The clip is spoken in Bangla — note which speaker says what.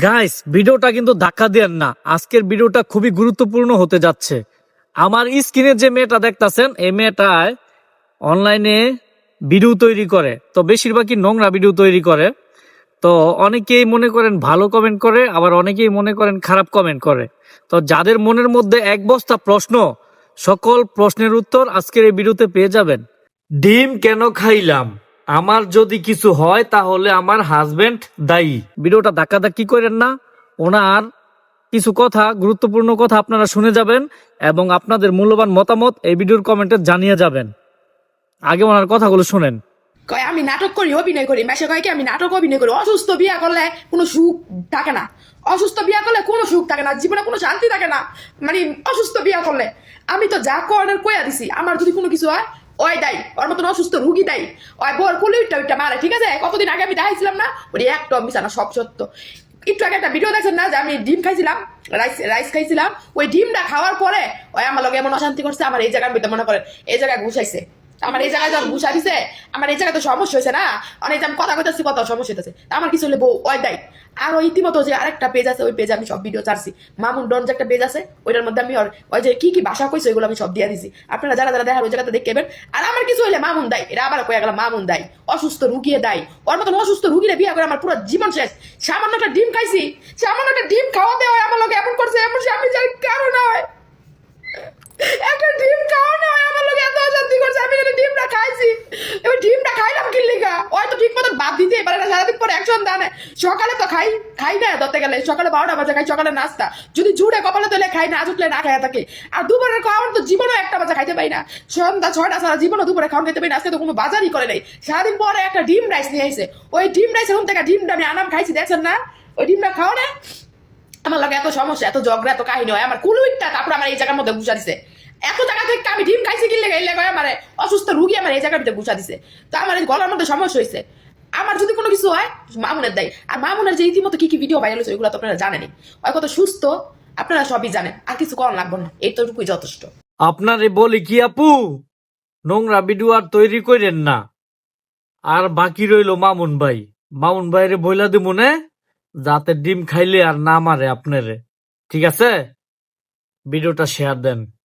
Speaker 1: গাইস, ভিডিওটা কিন্তু ধাক্কা দেন না। আজকের ভিডিওটা খুবই গুরুত্বপূর্ণ হতে যাচ্ছে। আমার স্ক্রিনে যে মেয়েটা দেখতাছেন, এই মেয়েটায় অনলাইনে ভিডিও তৈরি করে, তো বেশিরভাগই নোংরা ভিডিও তৈরি করে। তো অনেকেই মনে করেন ভালো কমেন্ট করে, আবার অনেকেই মনে করেন খারাপ কমেন্ট করে। তো যাদের মনের মধ্যে এক বস্তা প্রশ্ন, সকল প্রশ্নের উত্তর আজকের এই ভিডিওতে পেয়ে যাবেন। ডিম কেন খাইলাম? আমার যদি কিছু হয় তাহলে আমার হাজবেন্ড দায়ী। ভিডিওটা ধাক্কাধাক্কি করেন না। ওনার কিছু কথা, গুরুত্বপূর্ণ কথা আপনারা শুনে যাবেন এবং আপনাদের মূল্যবান মতামত এই ভিডিওর কমেন্টে জানিয়ে যাবেন। আগে ওনার কথাগুলো শুনেন।
Speaker 2: কয় আমি নাটক করি, অভিনয় করি। মেসে কয় কি আমি নাটক অভিনয় করি। অসুস্থ বিয়া করলে কোনো সুখ থাকে না। অসুস্থ বিয়া করলে কোনো সুখ থাকে না, জীবনে কোনো শান্তি থাকে না। মানে অসুস্থ বিয়া করলে আমি তো যা করার কইয়া দিছি। আমার যদি কোনো কিছু হয় ওই দায়ী, ওর মতন অসুস্থ রুগী দায়ী। ওই বর কুলি উইটা মারে, ঠিক আছে? কতদিন আগে আমি দেখাইছিলাম না, ওই একটা মিশা না, সব সত্য। একটু আগে একটা ভিডিও দেখছেন না, যে আমি ডিম খাইছিলাম, রাইস খাইছিলাম। ওই ডিমটা খাওয়ার পরে ওই আমার লগে এমন অশান্তি করছে। আমার এই জায়গার মধ্যে মনে করেন এই জায়গায় ঘুষাইছে। আমার এই জায়গায় যখন ঘুষা দিছে, আমার এই জায়গায় তো সমস্যা হয়েছে না। অনেক আমি কথা কইতেছি, কত সমস্যা হইতেছে। আমার কিছু হলে বউ ওই দেয়। আর ওই ইতিমতো যে আরেকটা পেজ আছে, ওই পেজে আমি সব ভিডিও ছাড়ছি। মামুন ডন যে একটা পেজ আছে, ওইটার মধ্যে আমি ওই যে কি ভাষা কইছে ওইগুলো আমি সব দিয়ে দিছি। আপনারা যারা যারা দেখার ওই জায়গাতে দেখবেন। আর আমার কিছু হইলে মামুন দেয়, এটা আবার কয়ে গেলাম মামুন দেয়। অসুস্থ রুগিয়ে দেয়। ওর মতন অসুস্থ রুগীরে বিয়ে করে আমার পুরো জীবন শেষ। সামান্য একটা ডিম খাইছি, সামান্য একটা ডিম খাওয়া দেওয়া আমার লোক এমন করছে, এমন আমি জানি কারণ হয়। একটা ডিম খাওয়ানো হয় আমার লোক এত অশান্তি করছে। আমি যদি ডিমটা খাইছি, এবার ডিমটা খাইলাম কি লিগা? ওই তো ঠিক মতন ভাত দিতে পারে না, সারাদিন পরে অ্যাকশন দানে। সকালে তো খাই না ধরতে গেলে, সকালে 12টা বাজে খাই, সকালে নাস্তা। যদি জুড়ে কপালে তোলে খাই, না জুটলে না খাইয়া থাকে। আর দুপুরের খাওয়ার তো জীবনও 1টা বাজে খাইতে পাই না। সন্ধ্যা 6টা ছাড়া জীবনও দুপুরে খাওয়ান খাইতে পাই না। আজকে তো কোনো বাজারই করে নাই। সারাদিন পরে একটা ডিম রাইস নিয়ে আইছে। ওই ডিম রাইসের রুম থেকে ডিমটা আমি আনাম খাইছি, দেখছেন না? ওই ডিমটা খাও না। আমার লাগে এত সমস্যা, এত ঝগড়া, এত কাহিনী হয়। আমার কুলুইটটা তারপর আমার এই জায়গার মধ্যে ঘুষা দিছে। এত জায়গা থেকে আমি ডিম খাইছি কিনলে গাইলে গয় আমার অসুস্থ রুগী আমার এই জায়গার ভিতরে ঘুষা দিছে। তো আমার এই গলার মধ্যে সমস্যা হয়েছে। আমার যদি কোনো কিছু হয় মামুনের দেয়। আর মামুনের যে ইতিমধ্যে কি কি ভিডিও ভাইরাল হয়েছে ওইগুলো তো আপনারা জানেনই। ওই কত সুস্থ আপনারা সবই জানেন। আর কিছু করার লাগবে না, এইটুকুই যথেষ্ট।
Speaker 1: আপনারে বলি কি আপু, নোংরা ভিডিও আর তৈরি করেন না। আর বাকি রইল মামুন ভাই। মামুন ভাইরে বইলা দিমুনে, যাতে ডিম খাইলে আর না মারে আপনারে। ঠিক আছে? ভিডিওটা শেয়ার দেন।